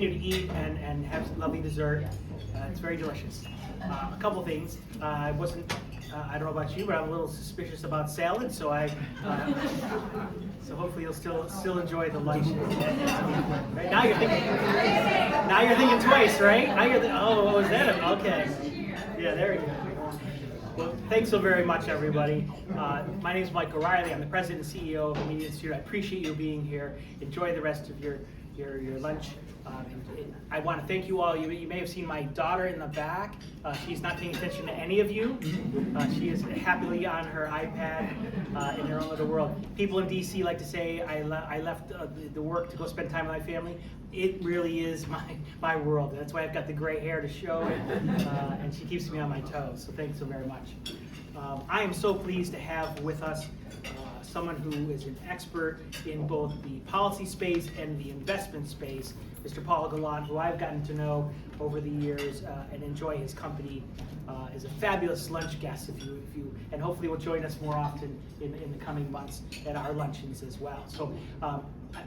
To eat and have some lovely dessert. It's very delicious. A couple things. I wasn't. I don't know about you, but I'm a little suspicious about salad. So so hopefully you'll still enjoy the lunch. Right? Now you're thinking twice, right? Now you're what was that? Okay. Yeah, there you go. Well, thanks so very much, everybody. My name is Mike O'Rielly. I'm the president and CEO of the Media Institute. I appreciate you being here. Enjoy the rest of your lunch. I want to thank you all. You may have seen my daughter in the back. She's not paying attention to any of you. She is happily on her iPad in her own little world. People in DC like to say I left the work to go spend time with my family. It really is my world. That's why I've got the gray hair to show it, and she keeps me on my toes. So thanks so very much. I am so pleased to have with us someone who is an expert in both the policy space and the investment space, Mr. Paul Gallant, who I've gotten to know over the years and enjoy his company. Is a fabulous lunch guest, and hopefully will join us more often in the coming months at our luncheons as well. So,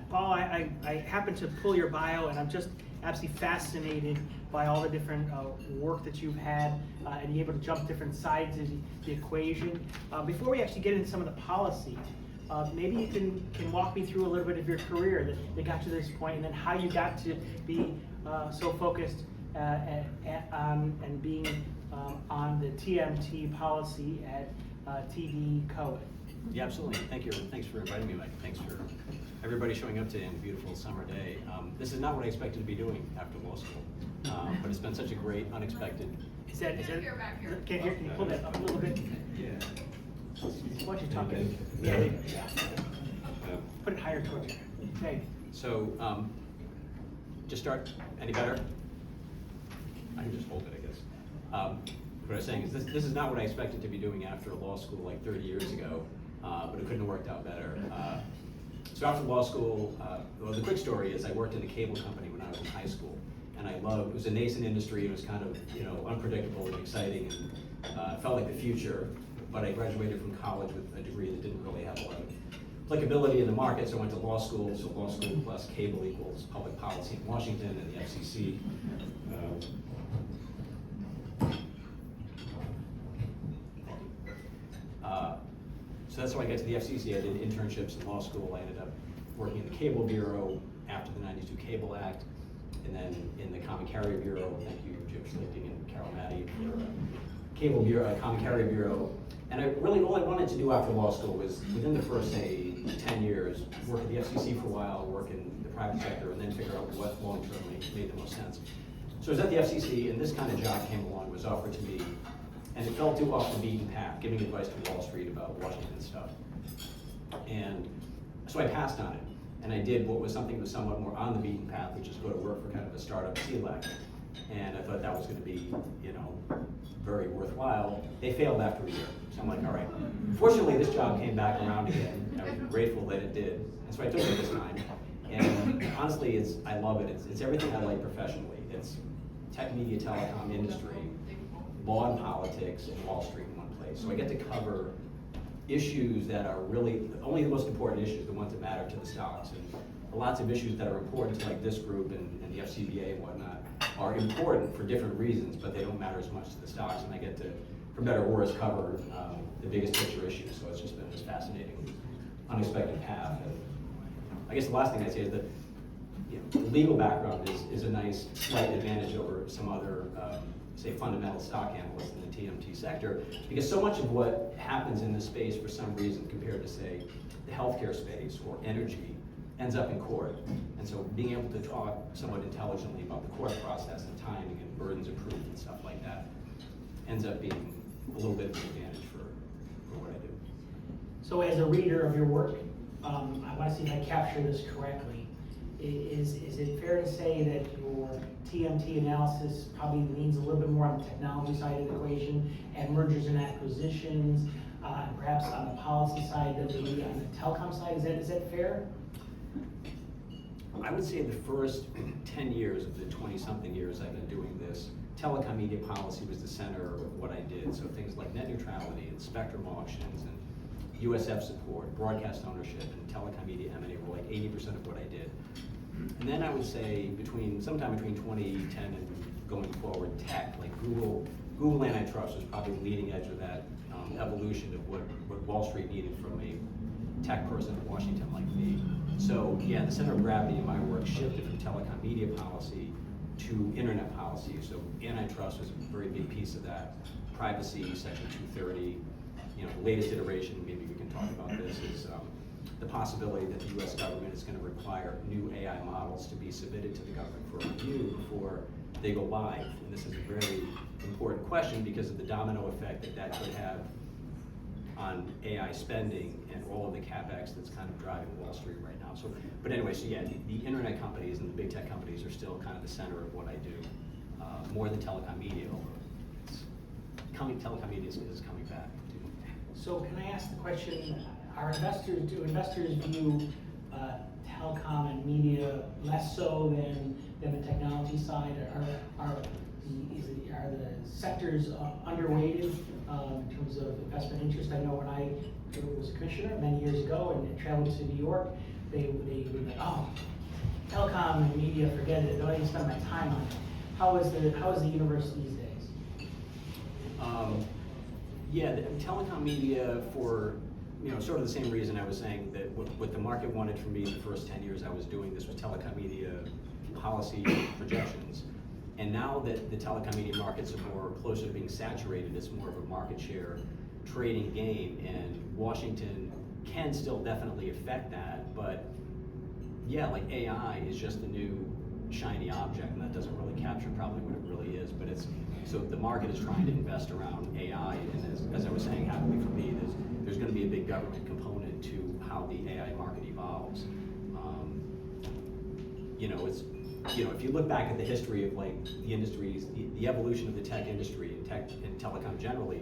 Paul, I happened to pull your bio, and I'm just absolutely fascinated by all the different work that you've had, and you're able to jump different sides of the equation. Before we actually get into some of the policy, maybe you can walk me through a little bit of your career that got you to this point, and then how you got to be so focused and being on the TMT policy at TD Cowen. Yeah, absolutely. Thank you. Thanks for inviting me, Mike. Thanks for everybody showing up today on a beautiful summer day. This is not what I expected to be doing after law school, but it's been such a great, unexpected. Is that? Can you pull that up a little bit? Yeah. Why don't you talk it? Yeah. Put it higher towards you. Okay. So, just start. Any better? I can just hold it, I guess. What I was saying is this is not what I expected to be doing after law school like 30 years ago, but it couldn't have worked out better. So after law school, well, the quick story is I worked in a cable company when I was in high school, and it was a nascent industry. It was kind of unpredictable and exciting, and felt like the future. But I graduated from college with a degree that didn't really have a lot of applicability in the market, so I went to law school. So law school plus cable equals public policy in Washington and the FCC. So that's how I got to the FCC. I did internships in law school. I ended up working in the Cable Bureau after the '92 Cable Act, and then in the Common Carrier Bureau. Thank you, Jim Schlichting and Carol Maddy, for Cable Bureau, Common Carrier Bureau. And all I wanted to do after law school was, within the first, say, 10 years, work at the FCC for a while, work in the private sector, and then figure out what long-term made the most sense. So I was at the FCC, and this kind of job came along, was offered to me, and it felt too off the beaten path, giving advice to Wall Street about Washington stuff. And so I passed on it, and I did what was something that was somewhat more on the beaten path, which is go to work for kind of a startup CLEC. And I thought that was going to be, very worthwhile. They failed after a year, so I'm like, all right. Fortunately, this job came back around again. I was grateful that it did, and so I took it this time. And honestly, I love it. It's everything I like professionally. It's tech, media, telecom industry, law and politics, and Wall Street in one place. So I get to cover issues that are really only the most important issues, the ones that matter to the stocks. And lots of issues that are important to like this group and the FCBA and whatnot are important for different reasons, but they don't matter as much to the stocks. And I get to, for better or worse, cover the biggest picture issues. So it's just been this fascinating, unexpected path. And I guess the last thing I'd say is that the legal background is a nice slight advantage over some other, say, fundamental stock analysts in the TMT sector, because so much of what happens in this space for some reason compared to, say, the healthcare space or energy ends up in court. And so being able to talk somewhat intelligently about the court process and timing and burdens of proof and stuff like that ends up being a little bit of an advantage for what I do. So as a reader of your work, I want to see if I capture this correctly. Is it fair to say that your TMT analysis probably leans a little bit more on the technology side of the equation and mergers and acquisitions, and perhaps on the policy side than maybe on the telecom side? Is that fair? I would say the first 10 years of the 20-something years I've been doing this, telecom media policy was the center of what I did. So things like net neutrality and spectrum auctions and USF support, broadcast ownership, and telecom media M&A were like 80% of what I did. And then I would say sometime between 2010 and going forward, tech, like Google antitrust was probably the leading edge of that evolution of what Wall Street needed from a tech person in Washington like me. So yeah, the center of gravity in my work shifted from telecom media policy to internet policy. So antitrust was a very big piece of that. Privacy, Section 230. The latest iteration, maybe we can talk about this, is the possibility that the US government is going to require new AI models to be submitted to the government for review before they go live. And this is a very important question because of the domino effect that could have on AI spending and all of the CapEx that's kind of driving Wall Street right now. So, but anyway, so yeah, the internet companies and the big tech companies are still kind of the center of what I do, more than telecom media, although telecom media is coming back. So can I ask the question, do investors view telecom and media less so than the technology side? Are the sectors underweighted in terms of investment interest? I know when I was a commissioner many years ago and traveled to New York, they were like, oh, telecom and media, forget it, don't even spend my time on it. How is the universe these days? Yeah, the telecom media, for sort of the same reason I was saying that what the market wanted from me the first 10 years I was doing this was telecom media policy projections. And now that the telecom media markets are more closer to being saturated, it's more of a market share trading game, and Washington can still definitely affect that, but yeah, like AI is just the new shiny object, and that doesn't really capture probably what it really is, but so the market is trying to invest around AI, and as I was saying, happily for me, there's going to be a big government component to how the AI market evolves. If you look back at the history of like the industries, the evolution of the tech industry and tech and telecom generally,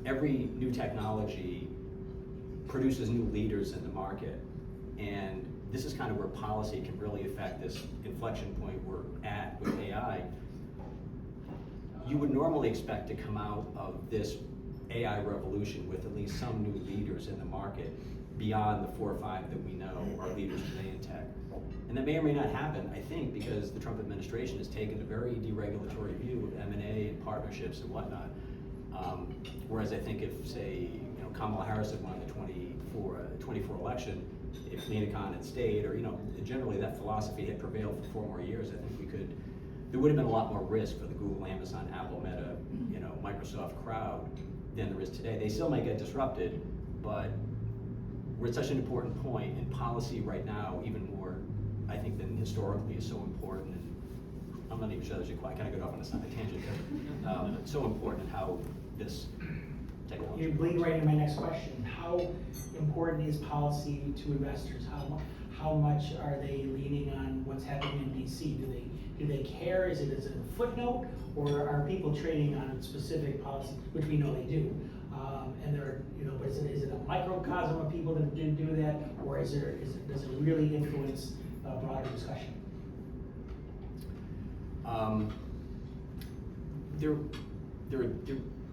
every new technology produces new leaders in the market, and this is kind of where policy can really affect this inflection point we're at with AI. You would normally expect to come out of this AI revolution with at least some new leaders in the market beyond the 4 or 5 that we know are leaders today in tech. And that may or may not happen, I think, because the Trump administration has taken a very deregulatory view of M&A and partnerships and whatnot. Whereas I think if, say, Kamala Harris had won the 24 election, if Lena Khan had stayed, or generally that philosophy had prevailed for 4 more years, I think there would have been a lot more risk for the Google, Amazon, Apple, Meta, Microsoft crowd than there is today. They still may get disrupted, but we're at such an important point in policy right now, even more, I think, than historically, is so important. And I'm not even sure that you quite kind of go off on a tangent here. So important in how this technology. You're bleeding right into my next question. How important is policy to investors? How much are they leaning on what's happening in DC? Do they care? Is it a footnote, or are people trading on specific policy, which we know they do? And there, but is it a microcosm of people that do that, or does it really influence a broader discussion?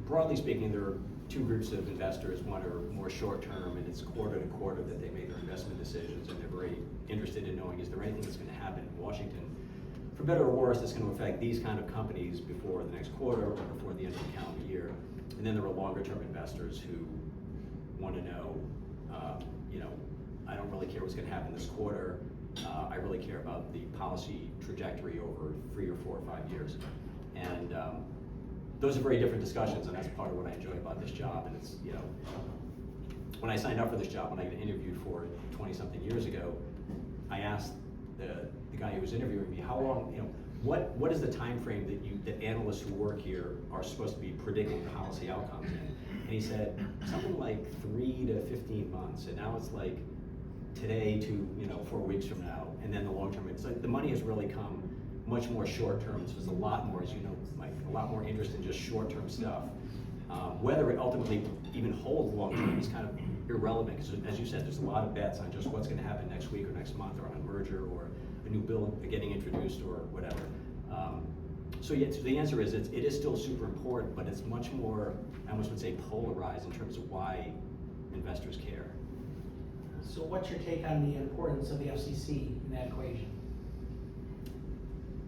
Broadly speaking, there are 2 groups of investors. One are more short-term, and it's quarter to quarter that they make their investment decisions, and they're very interested in knowing, is there anything that's going to happen in Washington, for better or worse, that's going to affect these kind of companies before the next quarter or before the end of the calendar year. And then there are longer-term investors who want to know, I don't really care what's going to happen this quarter. I really care about the policy trajectory over 3 or 4 or 5 years. And those are very different discussions, and that's part of what I enjoy about this job. And it's, when I signed up for this job, when I got interviewed for it 20-something years ago, I asked the guy who was interviewing me, how long, what is the time frame that analysts who work here are supposed to be predicting policy outcomes in? And he said something like 3 to 15 months, and now it's like today to 4 weeks from now, and then the long term. It's like the money has really come much more short term. So there's a lot more, as you know, Mike, a lot more interest in just short term stuff. Whether it ultimately even holds long term is kind of irrelevant, because as you said, there's a lot of bets on just what's going to happen next week or next month, or on a merger or a new bill getting introduced or whatever. So the answer is it is still super important, but it's much more, I almost would say, polarized in terms of why investors care. So what's your take on the importance of the FCC in that equation?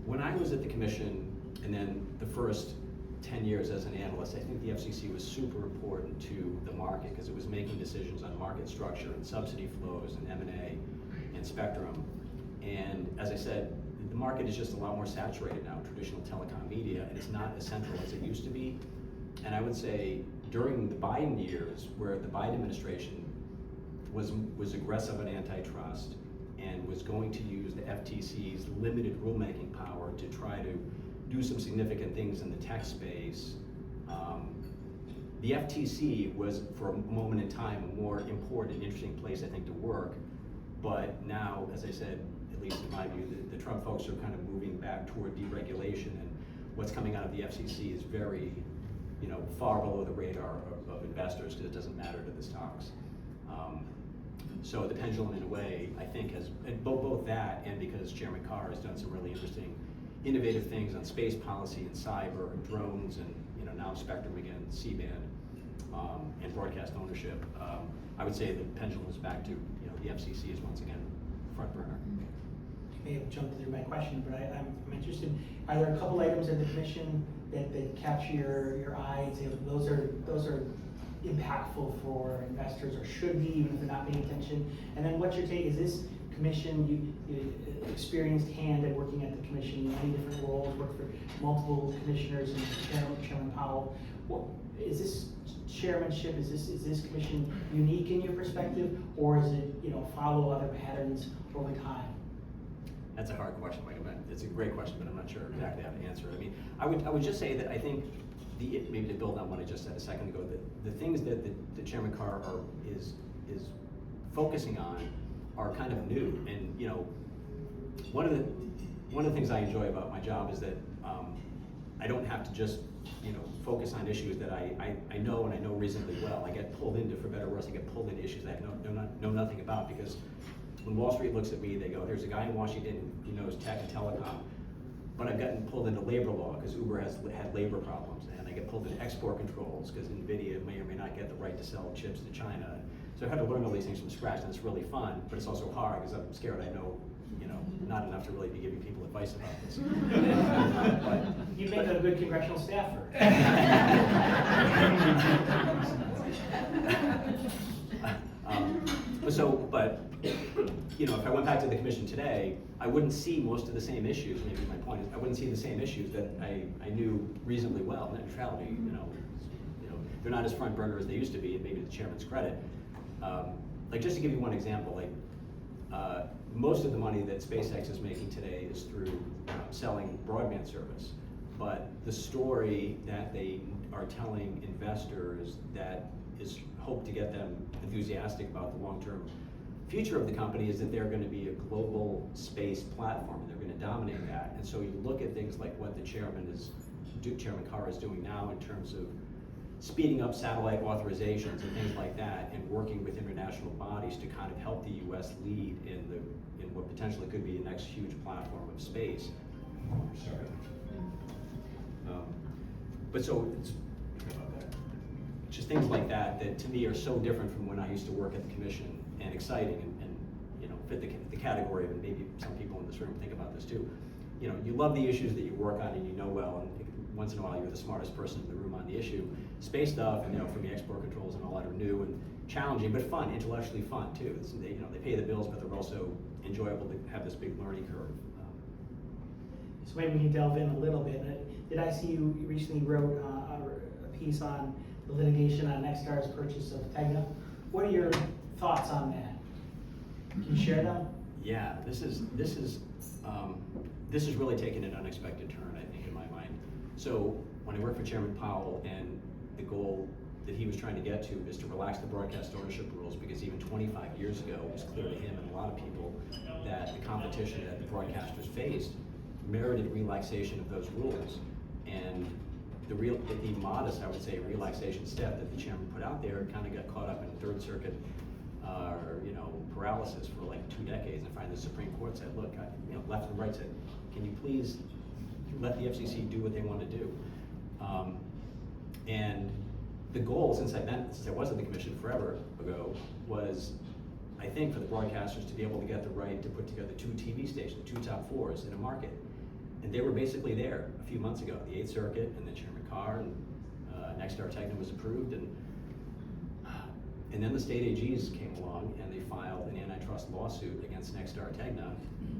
when I was at the commission, and then the first 10 years as an analyst, I think the FCC was super important to the market because it was making decisions on market structure and subsidy flows and M&A and spectrum. And as I said, the market is just a lot more saturated now, traditional telecom media, and it's not as central as it used to be. And I would say during the Biden years, where the Biden administration was aggressive on antitrust and was going to use the FTC's limited rulemaking power to try to do some significant things in the tech space, the FTC was, for a moment in time, a more important and interesting place, I think, to work. But now, as I said, at least in my view, the Trump folks are kind of moving back toward deregulation, and what's coming out of the FCC is very, far below the radar of investors because it doesn't matter to the stocks. So the pendulum, in a way, I think has, and both that and because Chairman Carr has done some really interesting, innovative things on space policy and cyber and drones and now spectrum again, C-band, and broadcast ownership. I would say the pendulum is back to the FCC is once again front burner. You may have jumped through my question, but I'm interested. Are there a couple items in the commission that capture your eye and say those are impactful for investors, or should be, even if they're not paying attention? And then what's your take? Is this commission, you experienced hand at working at the commission, many different roles, worked for multiple commissioners and Chairman Powell. Is this chairmanship, is this commission unique in your perspective, or is it follow other patterns over time? That's a hard question, Mike. It's a great question, but I'm not sure exactly how to answer it. I mean, I would just say that I think maybe to build on what I just said a second ago, the things that the Chairman Carr is focusing on are kind of new. And one of the things I enjoy about my job is that I don't have to just focus on issues that I know and I know reasonably well. I get pulled into, for better or worse, I get pulled into issues that I know nothing about, because when Wall Street looks at me, they go, "There's a guy in Washington who knows tech and telecom." But I've gotten pulled into labor law because Uber has had labor problems, and I get pulled into export controls because NVIDIA may or may not get the right to sell chips to China. So I've had to learn all these things from scratch, and it's really fun, but it's also hard because I'm scared I know, not enough to really be giving people advice about this. You'd make a good congressional staffer. If I went back to the commission today, I wouldn't see most of the same issues. Maybe my point is, I wouldn't see the same issues that I knew reasonably well. Net neutrality, they're not as front burner as they used to be, and maybe to the chairman's credit. Just to give you one example, most of the money that SpaceX is making today is through selling broadband service. But the story that they are telling investors that is hope to get them enthusiastic about the long-term future of the company is that they're going to be a global space platform, and they're going to dominate that. And so you look at things like what the Chairman Carr is doing now in terms of speeding up satellite authorizations and things like that, and working with international bodies to kind of help the U.S. lead in what potentially could be the next huge platform of space. Sorry. It's just things like that to me are so different from when I used to work at the commission, and exciting, and fit the category of, and maybe some people in this room think about this too. You love the issues that you work on and you know well, and once in a while you're the smartest person in the room on the issue. Space stuff, and from the export controls and all that are new and challenging, but fun, intellectually fun too. They pay the bills, but they're also enjoyable to have this big learning curve. So maybe we can delve in a little bit. Did I see you recently wrote a piece on the litigation on Nexstar's purchase of Tegna? What are your thoughts on that? Can you share them? Yeah, this is really taken an unexpected turn, I think, in my mind. So when I worked for Chairman Powell, and the goal that he was trying to get to is to relax the broadcast ownership rules, because even 25 years ago it was clear to him and a lot of people that the competition that the broadcasters faced merited relaxation of those rules. And the modest, I would say, relaxation step that the chairman put out there kind of got caught up in Third Circuit paralysis for like 2 decades, and finally the Supreme Court said, look, left and right said, can you please let the FCC do what they want to do? And the goal, since I was at the commission forever ago, was, I think, for the broadcasters to be able to get the right to put together 2 TV stations, 2 top 4s in a market. And they were basically there a few months ago, the 8th Circuit, and then Chairman Carr, and Nexstar Tegna was approved, and then the state AGs came along and they filed an antitrust lawsuit against Nexstar Tegna,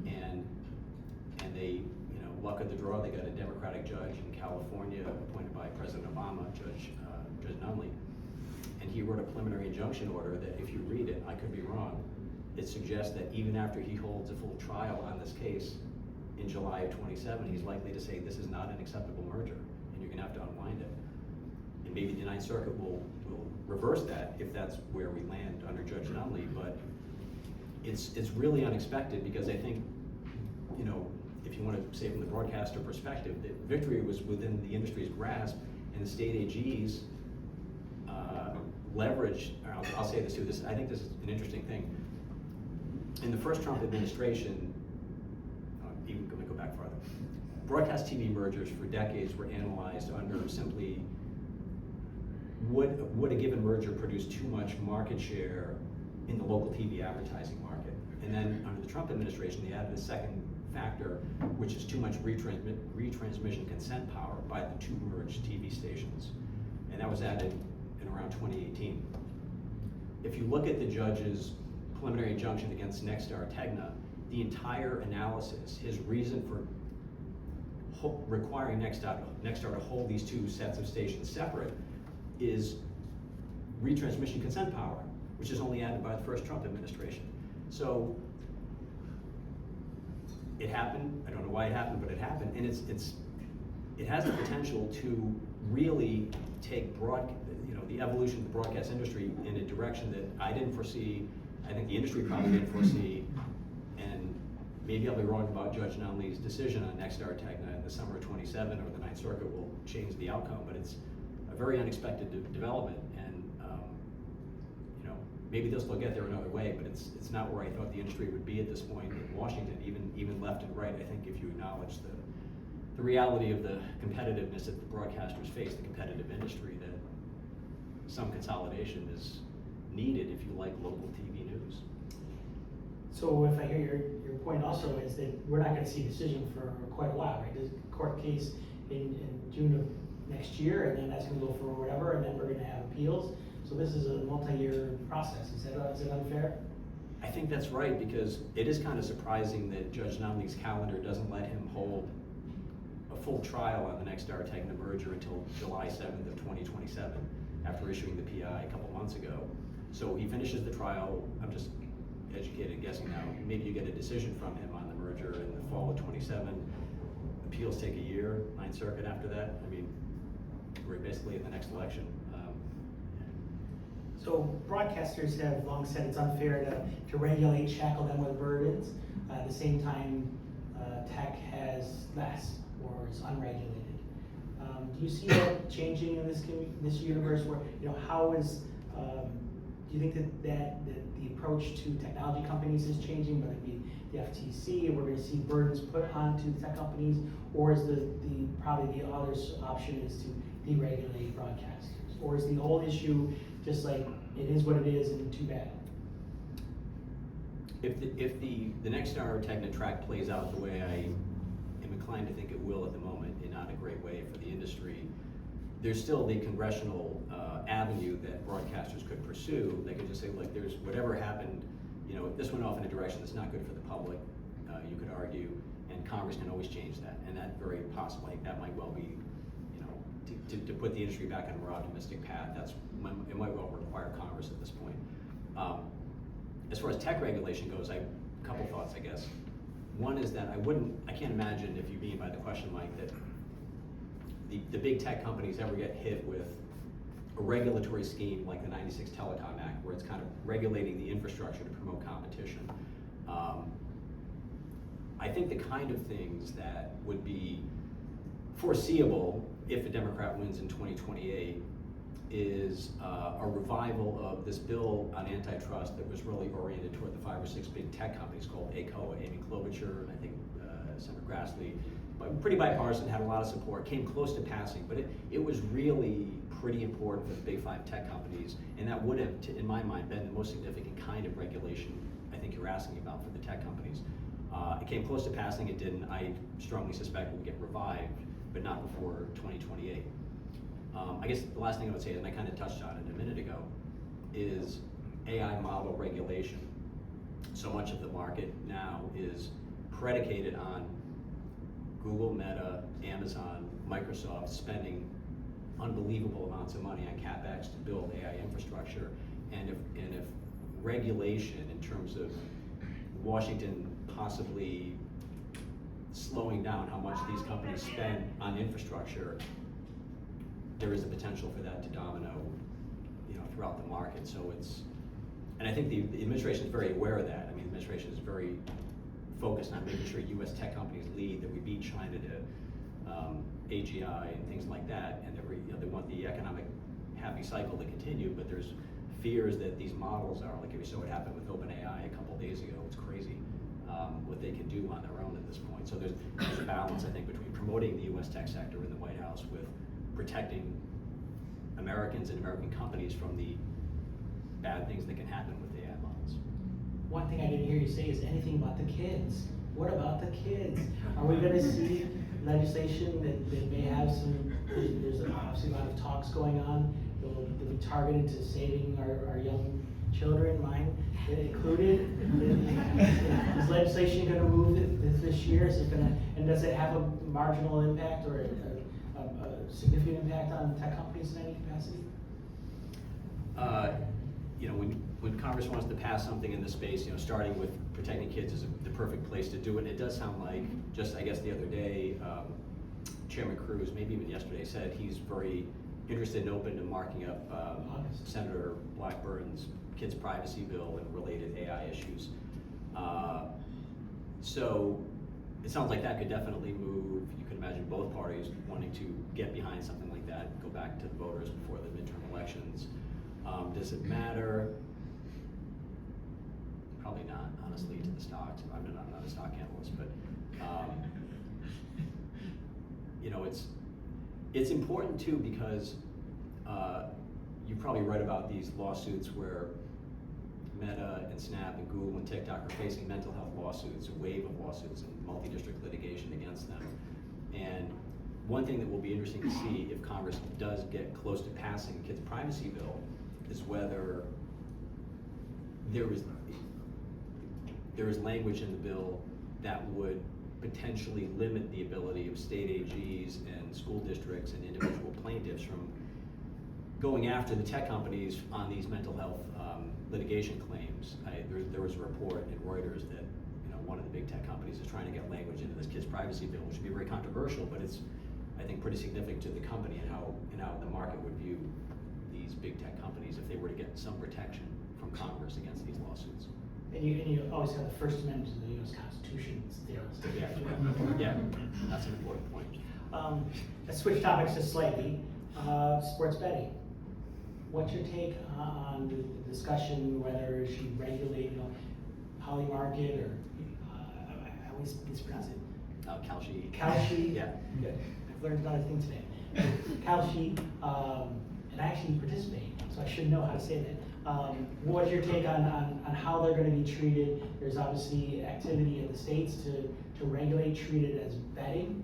and they, luck of the draw, they got a Democratic judge in California appointed by President Obama, Judge Nunley, and he wrote a preliminary injunction order that, if you read it, I could be wrong, it suggests that even after he holds a full trial on this case in July of 27, he's likely to say this is not an acceptable merger, and you're gonna have to unwind it. And maybe the Ninth Circuit will reverse that if that's where we land under Judge Nunley, but it's really unexpected, because I think, if you want to say from the broadcaster perspective, that victory was within the industry's grasp, and the state AGs leveraged, I'll say this too, I think this is an interesting thing. In the first Trump administration, even let me go back farther, broadcast TV mergers for decades were analyzed under simply, would a given merger produce too much market share in the local TV advertising market? And then under the Trump administration, they added a second factor, which is too much retransmission consent power by the two merged TV stations. And that was added in around 2018. If you look at the judge's preliminary injunction against Nexstar Tegna, the entire analysis, his reason for requiring Nexstar to hold these two sets of stations separate, is retransmission consent power, which is only added by the first Trump administration. So it happened. I don't know why it happened, but it happened, and it has the potential to really take the evolution of the broadcast industry in a direction that I didn't foresee. I think the industry probably didn't foresee, and maybe I'll be wrong about Judge Nunley's decision on Nexstar Tegna in the summer of 27, or the Ninth Circuit will change the outcome, but it's a very unexpected development, and maybe they'll still get there another way, but it's not where I thought the industry would be at this point in Washington, even left and right. I think if you acknowledge the reality of the competitiveness that the broadcasters face, the competitive industry, that some consolidation is needed if you like local TV news. So if I hear your point also is that we're not going to see a decision for quite a while, right? There's a court case in June of next year, and then that's going to go for whatever, and then we're going to have appeals. So this is a multi-year process. Is it unfair? I think that's right, because it is kind of surprising that Judge Nunley's calendar doesn't let him hold a full trial on the Nexstar Tegna merger until July 7th of 2027, after issuing the PI a couple months ago. So he finishes the trial. I'm just educated guessing now. Maybe you get a decision from him on the merger in the fall of 27. Appeals take a year, Ninth Circuit after that. I mean, we're basically in the next election. So broadcasters have long said it's unfair to regulate, shackle them with burdens. At the same time, tech has less, or is unregulated. Do you see that changing in this universe? Where how is do you think that the approach to technology companies is changing, whether it be the FTC, and we're going to see burdens put onto the tech companies, or is probably the other option is to deregulate broadcasters, or is the whole issue just like it is what it is and too bad? If the Nexstar Tegna track plays out the way I am inclined to think it will at the moment, in not a great way for the industry, there's still the congressional avenue that broadcasters could pursue. They could just say, like, there's whatever happened, this went off in a direction that's not good for the public, you could argue, and Congress can always change that, and that very possibly, that might well be, to put the industry back on a more optimistic path. It might well require Congress at this point. As far as tech regulation goes, a couple thoughts, I guess. One is that I can't imagine, if you mean by the question, Mike, that the big tech companies ever get hit with a regulatory scheme like the '96 Telecom Act, where it's kind of regulating the infrastructure to promote competition. I think the kind of things that would be foreseeable if a Democrat wins in 2028 is a revival of this bill on antitrust that was really oriented toward the 5 or 6 big tech companies called ACOA, Amy Klobuchar, and I think Senator Grassley, but pretty bipartisan, had a lot of support, came close to passing, but it was really pretty important for the big 5 tech companies, and that would have, in my mind, been the most significant kind of regulation I think you're asking about for the tech companies. It came close to passing, it didn't. I strongly suspect it will get revived, but not before 2028. I guess the last thing I would say, and I kind of touched on it a minute ago, is AI model regulation. So much of the market now is predicated on Google, Meta, Amazon, Microsoft spending unbelievable amounts of money on CapEx to build AI infrastructure. And if regulation in terms of Washington possibly slowing down how much these companies spend on infrastructure, there is a potential for that to domino, throughout the market. So and I think the administration is very aware of that. I mean, the administration is very focused on making sure U.S. tech companies lead, that we beat China to AGI and things like that, and that they want the economic happy cycle to continue, but there's fears that these models are, like if you saw what happened with OpenAI a couple days ago, it's crazy what they can do on their own at this point. So there's a balance, I think, between promoting the U.S. tech sector in the White House with protecting Americans and American companies from the bad things that can happen with AI models. One thing I didn't hear you say is anything about the kids. What about the kids? Are we going to see legislation that may have some, there's obviously a lot of talks going on, they'll be targeted to saving our young children, mine included. Is legislation going to move this year? Is it going to, and does it have a marginal impact or a significant impact on tech companies in any capacity? When Congress wants to pass something in this space, starting with protecting kids is the perfect place to do it. It does sound like, just I guess the other day, Chairman Cruz, maybe even yesterday, said he's very interested and open to marking up Senator Blackburn's kids' privacy bill and related AI issues. So it sounds like that could definitely move. You can imagine both parties wanting to get behind something like that, go back to the voters before the midterm elections. Does it matter? Probably not, honestly, to the stocks. I'm not a stock analyst, but it's important too, because you probably read about these lawsuits where Meta and Snap and Google and TikTok are facing mental health lawsuits, a wave of lawsuits and multi-district litigation against them. And one thing that will be interesting to see if Congress does get close to passing a kids' privacy bill is whether there is language in the bill that would potentially limit the ability of state AGs and school districts and individual plaintiffs from going after the tech companies on these mental health litigation claims. There was a report in Reuters that one of the big tech companies is trying to get language into this kids' privacy bill, which would be very controversial, but it's, I think, pretty significant to the company and how the market would view these big tech companies if they were to get some protection from Congress against these lawsuits. And you always have the First Amendment to the U.S. Constitution. Yeah, that's an important point. Let's switch topics just slightly. Sports betting. What's your take on the discussion whether it should regulate, Polymarket or I always mispronounce it. Kalshi. Kalshi. Yeah. Good. I've learned another thing today. Kalshi, and I actually participate, so I should know how to say that. What's your take on how they're going to be treated? There's obviously activity in the states to regulate, treat it as betting,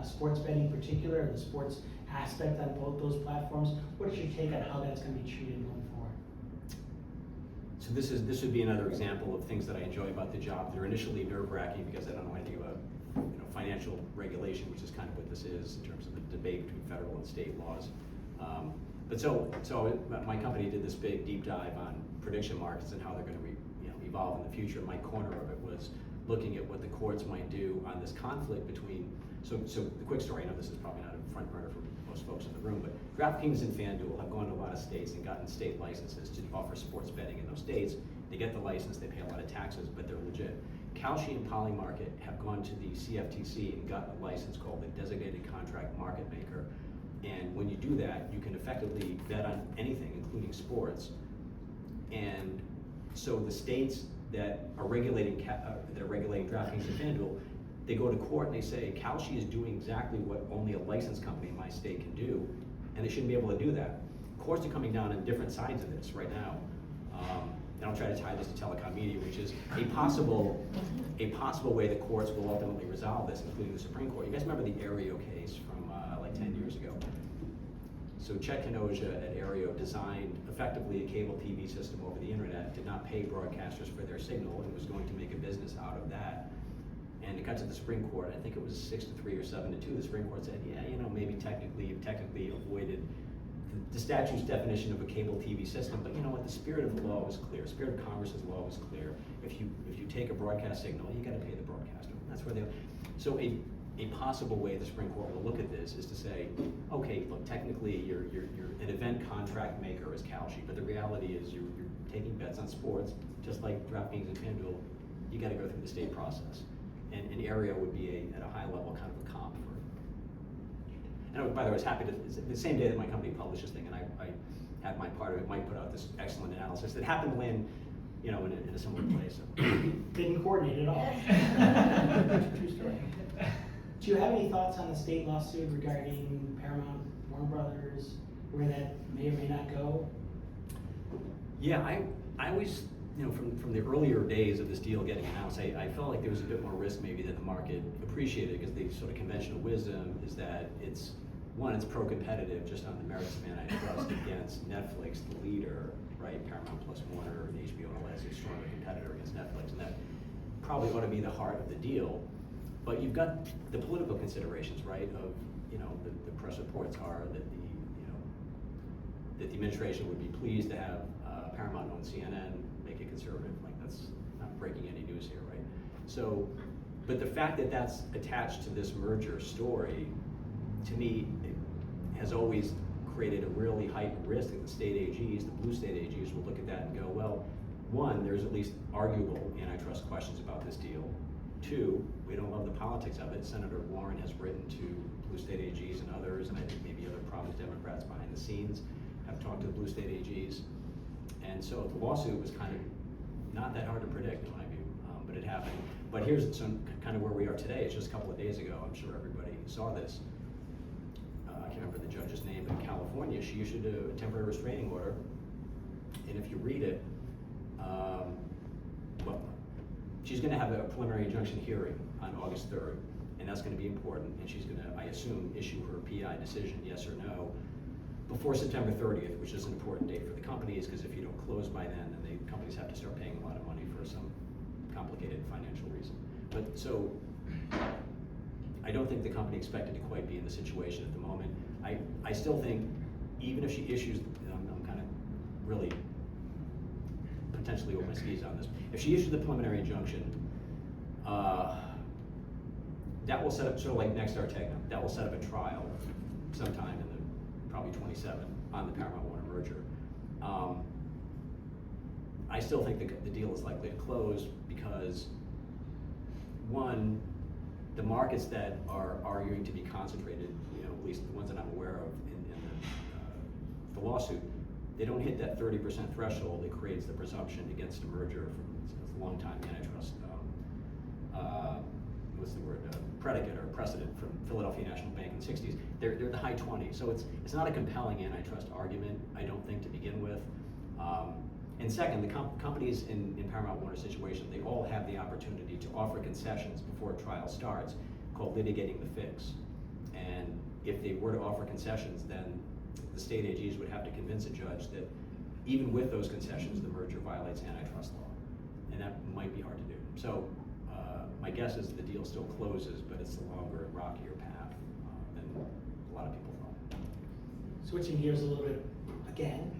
sports betting in particular, and the sports aspect on both those platforms. What's your take on how that's going to be treated going forward? So this would be another example of things that I enjoy about the job. They're initially nerve-wracking because I don't know anything about financial regulation, which is kind of what this is in terms of the debate between federal and state laws. But so my company did this big deep dive on prediction markets and how they're going to evolve in the future. My corner of it was looking at what the courts might do on this conflict between. So the quick story. I know this is probably not a front burner for most folks in the room, but DraftKings and FanDuel have gone to a lot of states and gotten state licenses to offer sports betting in those states. They get the license, they pay a lot of taxes, but they're legit. Kalshi and Polymarket have gone to the CFTC and gotten a license called the Designated Contract Market Maker. And when you do that, you can effectively bet on anything, including sports. And so the states that are regulating DraftKings and FanDuel, they go to court and they say, Kalshi is doing exactly what only a licensed company in my state can do, and they shouldn't be able to do that. Courts are coming down on different sides of this right now. and I'll try to tie this to telecom media, which is a possible way the courts will ultimately resolve this, including the Supreme Court. You guys remember the Aereo case from like 10 years ago? So Chet Kanoja at Aereo designed effectively a cable TV system over the internet, did not pay broadcasters for their signal, and was going to make a business out of that. And it got to the Supreme Court. I think it was 6-3 or 7-2. The Supreme Court said, yeah, you know, maybe technically avoided the statute's definition of a cable TV system, but you know what? The spirit of the law was clear. The spirit of Congress's law was clear. If you take a broadcast signal, you got to pay the broadcaster. That's where they. So a possible way the Supreme Court will look at this is to say, okay, look, technically you're an event contract maker as Kalshi, but the reality is you're taking bets on sports, just like DraftKings and FanDuel. You got to go through the state process. And an area would be at a high level kind of a comp for. And by the way, I was happy to, the same day that my company published this thing, and I had my part of it, Mike put out this excellent analysis that happened to land, you know, in a similar place. So. Didn't coordinate at all. True story. Do you have any thoughts on the state lawsuit regarding Paramount, Warner Brothers, where that may or may not go? Yeah, I always, you know, from the earlier days of this deal getting announced, I felt like there was a bit more risk maybe than the market appreciated, because the sort of conventional wisdom is that it's pro-competitive just on the merits of antitrust against Netflix, the leader, right? Paramount plus Warner and HBO and all that is a stronger competitor against Netflix, and that probably ought to be the heart of the deal. But you've got the political considerations, right? Of, you know, the press reports are that the administration would be pleased to have Paramount own CNN, make it conservative. Like, that's not breaking any news here, right? So, but the fact that that's attached to this merger story, to me, it has always created a really heightened risk that the state AGs, the blue state AGs, will look at that and go, well, one, there's at least arguable antitrust questions about this deal. Two, we don't love the politics of it. Senator Warren has written to blue state AGs and others, and I think maybe other prominent Democrats behind the scenes have talked to the blue state AGs. And so the lawsuit was kind of not that hard to predict, in my view, but it happened. But here's kind of where we are today. It's just a couple of days ago. I'm sure everybody saw this. I can't remember the judge's name, but in California, she issued a temporary restraining order. And if you read it, well, she's going to have a preliminary injunction hearing on August 3rd, and that's going to be important. And she's going to, I assume, issue her PI decision, yes or no, before September 30th, which is an important date for the companies, because if you don't close by then the companies have to start paying a lot of money for some complicated financial reason. But so, I don't think the company expected to quite be in the situation at the moment. I still think, even if she issues, I'm kind of really potentially over my skis on this. If she issues the preliminary injunction, that will set up, sort of like Next Artegna, that will set up a trial sometime in probably 27 on the Paramount Warner merger. I still think the deal is likely to close because, one, the markets that are arguing to be concentrated, you know, at least the ones that I'm aware of in the lawsuit, they don't hit that 30% threshold that creates the presumption against a merger from a long time antitrust, what's the word, predicate or precedent from Philadelphia National Bank in the 60s. They're the high 20s, so it's not a compelling antitrust argument, I don't think, to begin with. And second, the companies in Paramount Warner's situation, they all have the opportunity to offer concessions before a trial starts, called litigating the fix. And if they were to offer concessions, then the state AGs would have to convince a judge that even with those concessions, the merger violates antitrust law. And that might be hard to do. So my guess is the deal still closes, but it's a longer and rockier path than a lot of people thought. Switching gears a little bit again,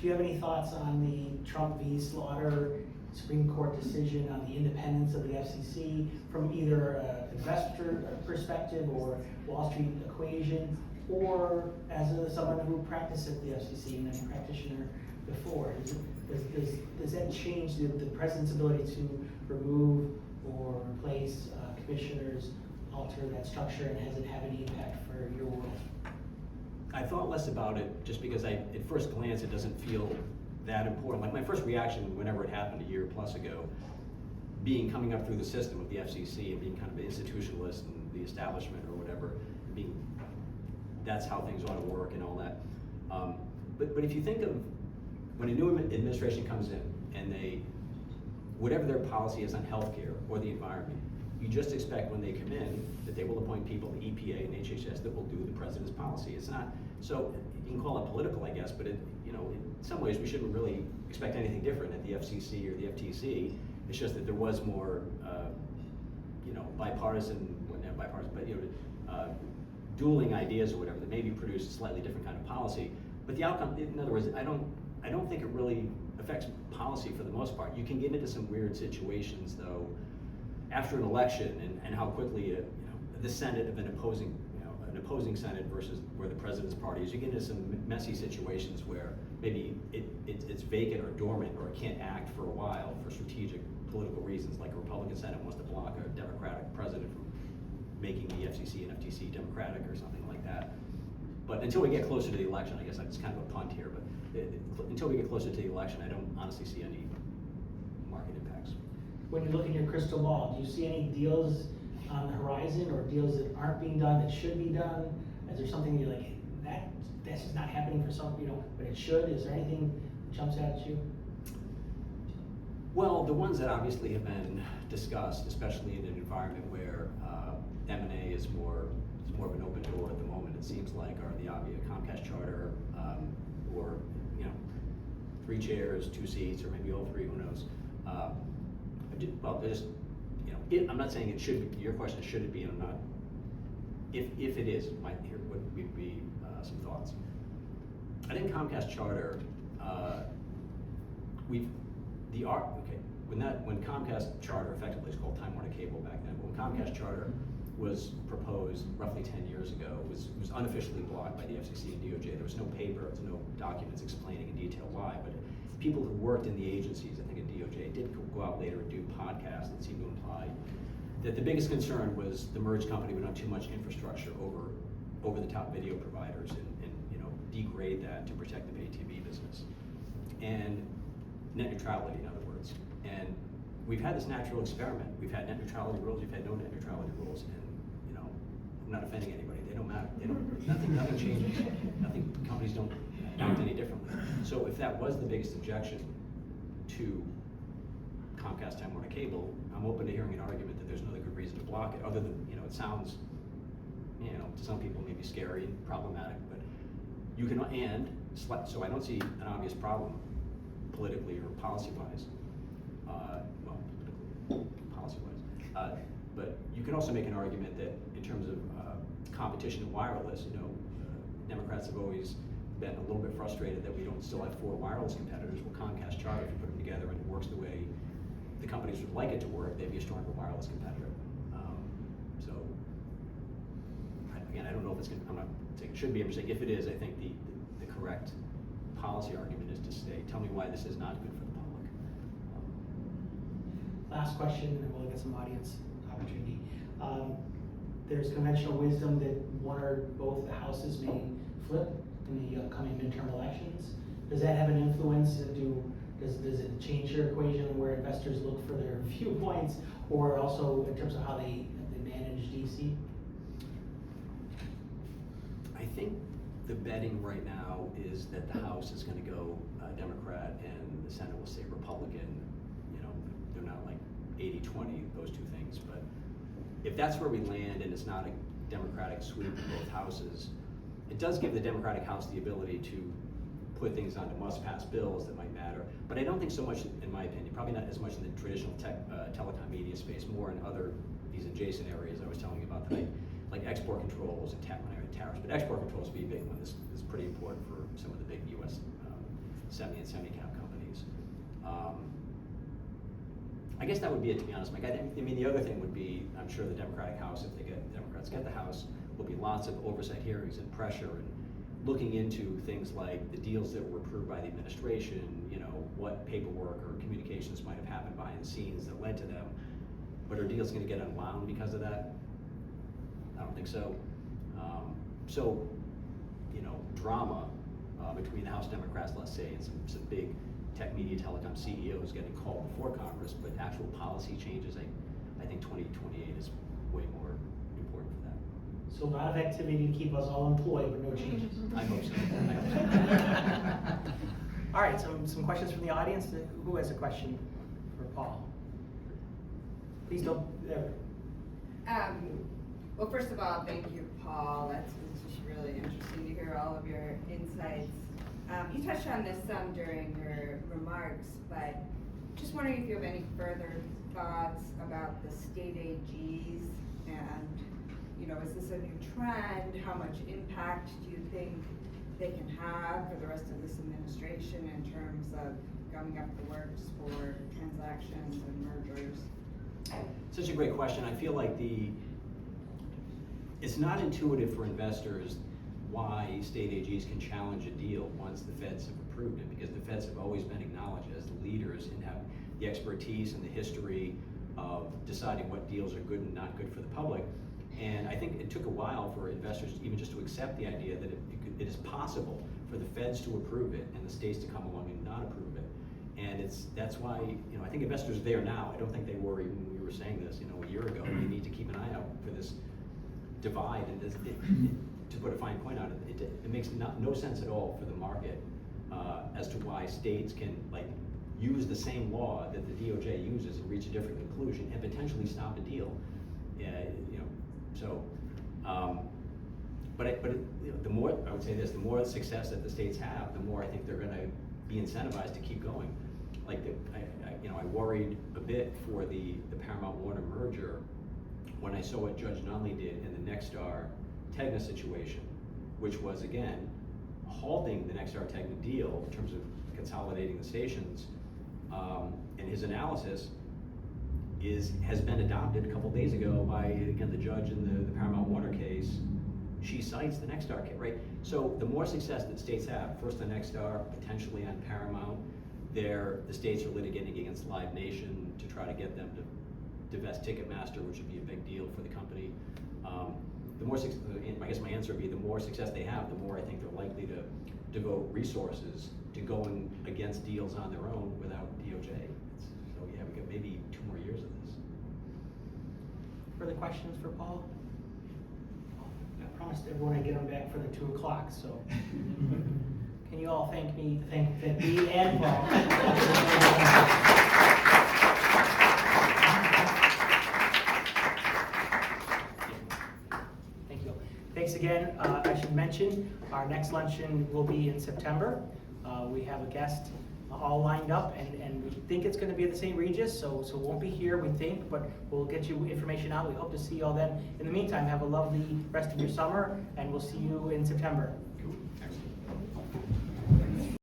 do you have any thoughts on the Trump v. Slaughter Supreme Court decision on the independence of the FCC from either an investor perspective or Wall Street equation, or as someone who practiced at the FCC and then a practitioner before? Does that change the president's ability to remove or replace commissioners, alter that structure, and has it have any impact for your world? I thought less about it just because at first glance it doesn't feel that important. Like my first reaction whenever it happened a year plus ago, coming up through the system of the FCC and being kind of an institutionalist and the establishment or whatever, that's how things ought to work and all that. But if you think of when a new administration comes in and and whatever their policy is on healthcare or the environment, you just expect when they come in that they will appoint people, the EPA and HHS, that will do the president's policy. It's not, so you can call it political, I guess, but in some ways we shouldn't really expect anything different at the FCC or the FTC. It's just that there was more, bipartisan, well, not bipartisan, but dueling ideas or whatever that maybe produced a slightly different kind of policy. But the outcome, in other words, I don't think it really affects policy for the most part. You can get into some weird situations though after an election and how quickly the Senate of an opposing Senate versus where the president's party is. You get into some messy situations where maybe it's vacant or dormant or it can't act for a while for strategic political reasons, like a Republican Senate wants to block a Democratic president from making the FCC and FTC Democratic or something like that. But until we get closer to the election, I guess it's kind of a punt here, but until we get closer to the election, I don't honestly see any market impacts. When you look in your crystal ball, do you see any deals on the horizon or deals that aren't being done that should be done? Is there something you're like, that's just not happening for some, but it should? Is there anything that jumps out at you? Well, the ones that obviously have been discussed, especially in an environment where M&A is more of an open door at the moment, it seems like, are the obvious Comcast charter, or 3 chairs, 2 seats, or maybe all 3, who knows. I'm not saying it should be, your question, should it be, and I'm not, if it is, here would be some thoughts. I think Comcast charter, when Comcast charter effectively is called Time Warner Cable back then, but when Comcast charter was proposed roughly 10 years ago, it was unofficially blocked by the FCC and DOJ. There was no paper, there was no documents explaining in detail why, but people who worked in the agencies, I think at DOJ, did go out later and do podcasts that seemed to imply that the biggest concern was the merged company would have too much infrastructure over the top video providers and degrade that to protect the pay TV business. And net neutrality, in other words. And we've had this natural experiment. We've had net neutrality rules, we've had no net neutrality rules, and I'm not offending anybody, they don't matter. Nothing changes. Companies don't act any differently. So if that was the biggest objection to Comcast Time Warner Cable, I'm open to hearing an argument that there's no good reason to block it, other than, it sounds, to some people maybe scary and problematic, but you can, so I don't see an obvious problem politically or policy-wise, policy-wise, but you can also make an argument that in terms of competition in wireless, Democrats have always been a little bit frustrated that we don't still have 4 wireless competitors. Well, Comcast charter, if you put them together and it works the way the companies would like it to work, they'd be a stronger wireless competitor. So, again, I don't know if it's going to, I'm not saying it should be, I'm just saying if it is, I think the correct policy argument is to say, tell me why this is not good for the public. Last question, and then we'll get some audience opportunity. There's conventional wisdom that one or both the houses may flip in the upcoming midterm elections. Does that have an influence? Does it change your equation where investors look for their viewpoints, or also in terms of how they manage DC? I think the betting right now is that the House is going to go Democrat and the Senate will stay Republican. They're not like 80-20, those two things, but if that's where we land and it's not a Democratic sweep of both houses, it does give the Democratic House the ability to put things onto must-pass bills that might matter. But I don't think so much, in my opinion, probably not as much in the traditional telecom media space, more in these adjacent areas I was telling you about tonight, like export controls and tariffs. But export controls would be a big one. This is pretty important for some of the big U.S. Semi and semi-cap companies. I guess that would be it, to be honest, Mike. I mean, the other thing would be, I'm sure the Democratic House, if Democrats get the House, will be lots of oversight hearings and pressure and looking into things like the deals that were approved by the administration, what paperwork or communications might have happened behind the scenes that led to them. But are deals going to get unwound because of that? I don't think so. Drama between the House Democrats, let's say, and some big tech media telecom CEOs getting called before Congress, but actual policy changes, I think 2028 is way more important for that. So a lot of activity to keep us all employed, but no changes. I hope so. All right, some questions from the audience. Who has a question for Paul? Please don't. Well, first of all, thank you, Paul. It's just really interesting to hear all of your insights. You touched on this some during your remarks, but just wondering if you have any further thoughts about the state AGs and, is this a new trend? How much impact do you think they can have for the rest of this administration in terms of gumming up the works for transactions and mergers? Such a great question. I feel like it's not intuitive for investors why state AGs can challenge a deal once the feds have approved it, because the feds have always been acknowledged as the leaders and have the expertise and the history of deciding what deals are good and not good for the public. And I think it took a while for investors even just to accept the idea that it is possible for the feds to approve it and the states to come along and not approve it. And that's why I think investors are there now. I don't think they were even when we were saying this a year ago. We need to keep an eye out for this divide, and to put a fine point on it, it makes no sense at all for the market as to why states can use the same law that the DOJ uses and reach a different conclusion and potentially stop a deal. The more, I would say this, the more success that the states have, the more I think they're going to be incentivized to keep going. I worried a bit for the Paramount Warner merger when I saw what Judge Nunley did in the Nexstar Tegna situation, which was again halting the Nexstar Tegna deal in terms of consolidating the stations. And his analysis has been adopted a couple days ago by again the judge in the Paramount Warner case. She cites the Nexstar case, right? So the more success that states have, first on Nexstar, potentially on Paramount, the states are litigating against Live Nation to try to get them to divest Ticketmaster, which would be a big deal for the company. The more, I guess my answer would be the more success they have, the more I think they're likely to devote resources to going against deals on their own without DOJ. So yeah, we got maybe 2 more years of this. Further questions for Paul? I promised everyone I'd get them back for the 2 o'clock, so. Can you all thank me and Paul? Thank you. Thanks again. I should mention, our next luncheon will be in September. We have a guest all lined up, and we think it's going to be at the St. Regis, so it won't be here, we think, but we'll get you information out. We hope to see you all then. In the meantime, have a lovely rest of your summer, and we'll see you in September. Cool. Excellent.